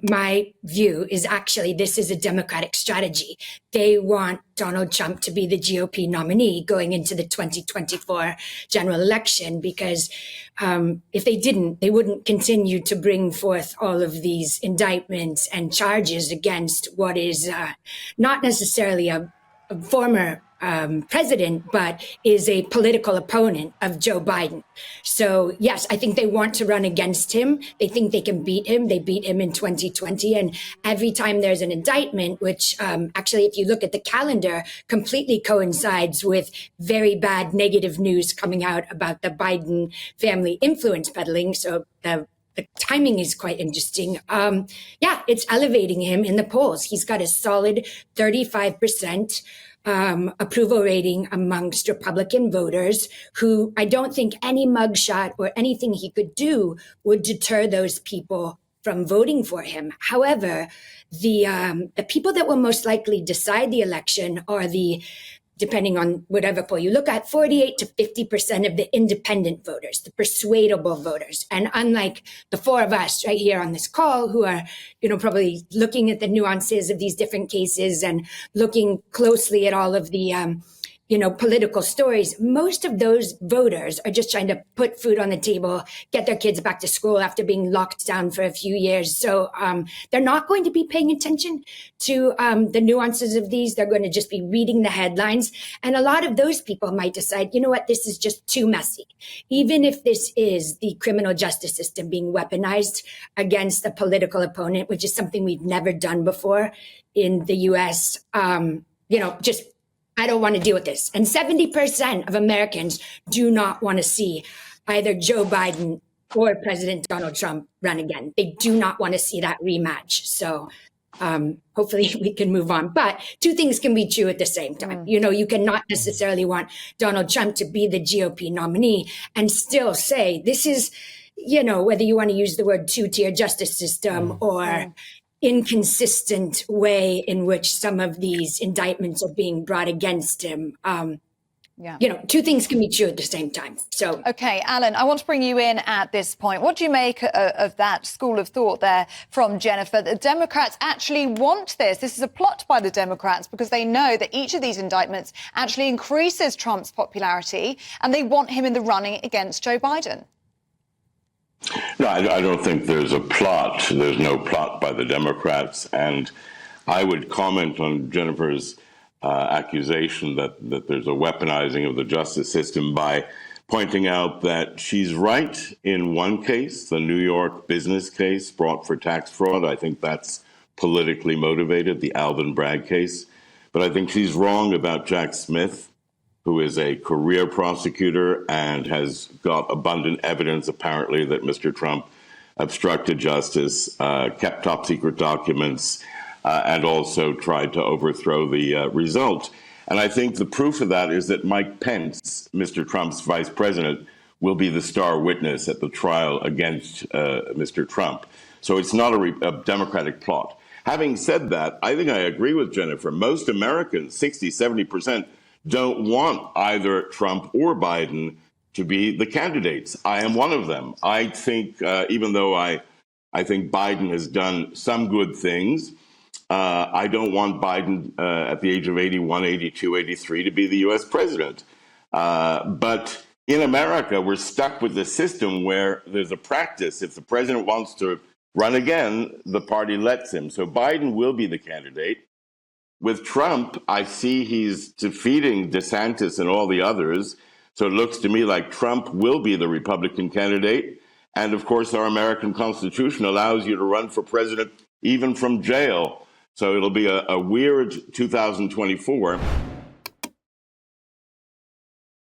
my view is actually this is a Democratic strategy. They want Donald Trump to be the GOP nominee going into the 2024 general election, because if they didn't, they wouldn't continue to bring forth all of these indictments and charges against what is not necessarily a former president, but is a political opponent of Joe Biden. So yes, I think they want to run against him. They think they can beat him. They beat him in 2020. And every time there's an indictment, which actually, if you look at the calendar, completely coincides with very bad negative news coming out about the Biden family influence peddling. So the timing is quite interesting. Yeah, it's elevating him in the polls. He's got a solid 35% approval rating amongst Republican voters, who I don't think any mugshot or anything he could do would deter those people from voting for him. However, the people that will most likely decide the election are depending on whatever poll you look at, 48 to 50% of the independent voters, the persuadable voters. And unlike the four of us right here on this call who are, probably looking at the nuances of these different cases and looking closely at all of the, political stories, most of those voters are just trying to put food on the table, get their kids back to school after being locked down for a few years. So they're not going to be paying attention to the nuances of these. They're going to just be reading the headlines. And a lot of those people might decide, you know what, this is just too messy. Even if this is the criminal justice system being weaponized against a political opponent, which is something we've never done before in the US, I don't want to deal with this. And 70% of Americans do not want to see either Joe Biden or President Donald Trump run again. They do not want to see that rematch. So hopefully we can move on. But two things can be true at the same time. You cannot necessarily want Donald Trump to be the GOP nominee and still say this is, whether you want to use the word two-tier justice system or inconsistent way in which some of these indictments are being brought against him. Two things can be true at the same time. So, okay, Alan, I want to bring you in at this point. What do you make of that school of thought there from Jennifer? The Democrats actually want this. This is a plot by the Democrats because they know that each of these indictments actually increases Trump's popularity, and they want him in the running against Joe Biden. No, I don't think there's a plot. There's no plot by the Democrats. And I would comment on Jennifer's accusation that there's a weaponizing of the justice system by pointing out that she's right in one case, the New York business case brought for tax fraud. I think that's politically motivated, the Alvin Bragg case. But I think she's wrong about Jack Smith, who is a career prosecutor and has got abundant evidence, apparently, that Mr. Trump obstructed justice, kept top secret documents, and also tried to overthrow the result. And I think the proof of that is that Mike Pence, Mr. Trump's vice president, will be the star witness at the trial against Mr. Trump. So it's not a Democratic plot. Having said that, I think I agree with Jennifer. Most Americans, 60, 70%, don't want either Trump or Biden to be the candidates. I am one of them. I think, even though I think Biden has done some good things, I don't want Biden at the age of 81, 82, 83 to be the U.S. president. But in America, we're stuck with the system where there's a practice. If the president wants to run again, the party lets him. So Biden will be the candidate. With Trump, I see he's defeating DeSantis and all the others. So it looks to me like Trump will be the Republican candidate. And of course, our American Constitution allows you to run for president even from jail. So it'll be a weird 2024.